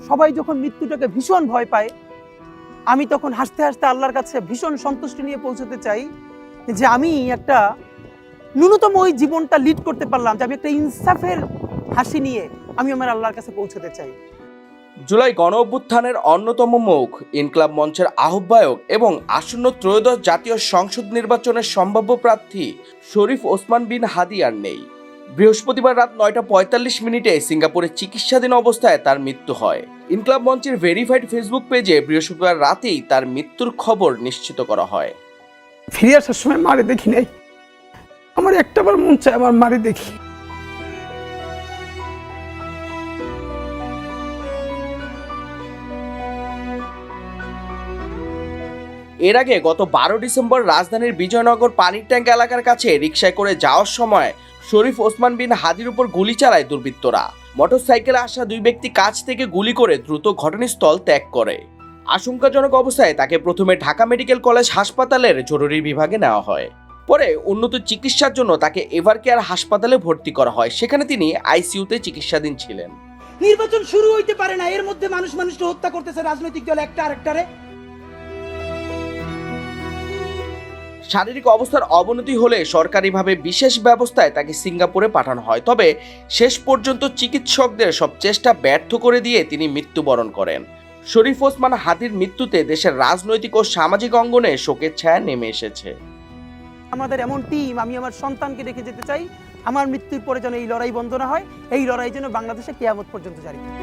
সবাই যখন মৃত্যুটাকে ভীষণ ভয় পায়, আমি তখন হাসতে হাসতে আল্লাহর কাছে ভীষণ সন্তুষ্টি নিয়ে পৌঁছতে চাই যে আমি একটা ন্যূনতম ওই জীবনটা লিড করতে পারলাম, যে আমি একটা ইনসাফের হাসি নিয়ে আমি আমার আল্লাহর কাছে পৌঁছতে চাই। জুলাই গণ অভ্যুত্থানের অন্যতম মুখ, ইনকলাব মঞ্চের আহ্বায়ক এবং আসন্ন ত্রয়োদশ জাতীয় সংসদ নির্বাচনের সম্ভাব্য প্রার্থী শরীফ ওসমান বিন হাদি আর নেই। বৃহস্পতিবার রাত 9:45 সিঙ্গাপুরে চিকিৎসাধীন অবস্থায় তার মৃত্যু হয়। ইনকলাব মঞ্চের ভেরিফাইড ফেসবুক পেজে বৃহস্পতিবার রাতেই তার মৃত্যুর খবর নিশ্চিত করা হয়। ফিরে আসার সময় মারে দেখি নাই, আমার একটাবার মন চায় আমার মারে দেখি। এর আগে গত 12 ডিসেম্বর রাজধানীর বিজয়নগর পানির ট্যাঙ্ক এলাকার কাছে রিকশায় করে যাওয়ার সময় শরীফ ওসমান বিন হাদির উপর গুলি চালায় দুর্বৃত্তরা। মোটরসাইকেলে আসা দুই ব্যক্তি কাছ থেকে গুলি করে দ্রুত ঘটনাস্থল ত্যাগ করে। আশঙ্কাজনক অবস্থায় তাকে প্রথমে ঢাকা মেডিকেল কলেজ হাসপাতালের জরুরি বিভাগে নেওয়া হয়। পরে উন্নত চিকিৎসার জন্য তাকে এভারকেয়ার হাসপাতালে ভর্তি করা হয়, সেখানে তিনি আইসিইউতে চিকিৎসাধীন ছিলেন। নির্বাচন শুরু হইতে পারে না, এর মধ্যে মানুষকে হত্যা করতেছে রাজনৈতিক দল একটা আরেকটারে। শারীরিক অবস্থার অবনতি হলে সরকারিভাবে বিশেষ ব্যবস্থায় তাকে সিঙ্গাপুরে পাঠানো হয়, তবে শেষ পর্যন্ত চিকিৎসকদের সব চেষ্টা ব্যর্থ করে দিয়ে তিনি মৃত্যুবরণ করেন। শরীফ ওসমান হাদির মৃত্যুতে দেশের রাজনৈতিক ও সামাজিক অঙ্গনে শোকের ছায়া নেমে এসেছে। আমাদের এমন টিম, আমি আমার সন্তানকে রেখে যেতে চাই, আমার মৃত্যুর পরে যেন এই লড়াই বন্ধ না হয়, এই লড়াই যেন বাংলাদেশে কিয়ামত পর্যন্ত জারি থাকে।